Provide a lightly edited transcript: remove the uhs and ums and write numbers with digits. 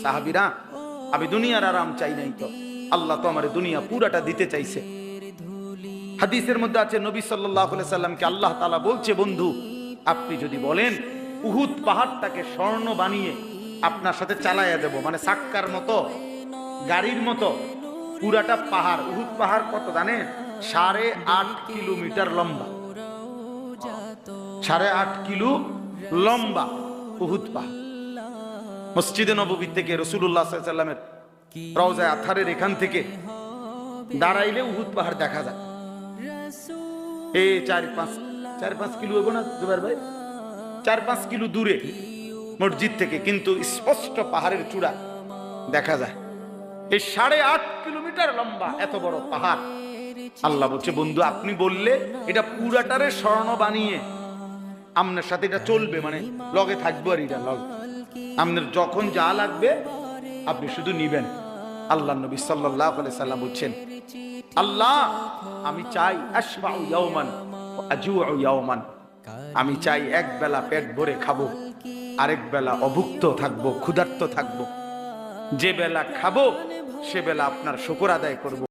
সাহাবীরা, আমি দুনিয়ার আরাম চাই নাই তো, আল্লাহ তো আমার দুনিয়া পুরাটা দিতে চাইছে। হাদিসের মধ্যে আছে নবী সাল্লাল্লাহু আলাইহি সাল্লামকে আল্লাহ তাআলা বলছে, বন্ধু আপনি যদি বলেন উহুদ পাহাড়টাকে স্বর্ণ বানিয়ে আপনার সাথে চালাইয়া দেব, মানে সাক্কার মতো, গাড়ির মতো পুরাটা পাহাড়। উহুদ পাহাড় কত জানেন? 8.5 কিলোমিটার লম্বা, 8.5 কিলো লম্বা উহুদ পাহাড়। মসজিদে নববী থেকে রাসূলুল্লাহ সাল্লাল্লাহু আলাইহি সাল্লামের রওজা আথারের এখান থেকে দাঁড়াইলে উহুদ পাহাড় দেখা যায়। এই 4-5 কিলো হবে না জুবাইর ভাই? 4-5 কিলো দূরে মসজিদ থেকে, কিন্তু স্পষ্ট পাহাড়ের চূড়া দেখা যায়। এই 8.5 কিলোমিটার লম্বা এত বড় পাহাড়। আল্লাহ বলছে, বন্ধু আপনি বললে এটা পুরাটারে স্বর্ণ বানিয়ে আপনার সাথে এটা চলবে, মানে লগে থাকবো, আর এটা লগে আপনার যখন যা লাগবে আপনি শুধু নিবেন। আল্লাহ নবী সাল্লাল্লাহু আলাইহি সাল্লাম বলছেন, আল্লাহ আমি চাই আশবাউ ইয়াওমান ওয়া আজুউ ইয়াওমান, আমি চাই এক বেলা পেট ভরে খাবো, আরেক বেলা অভুক্ত থাকবো, ক্ষুধার্ত থাকবো। যে বেলা খাবো সে বেলা আপনার শুকর আদায় করব।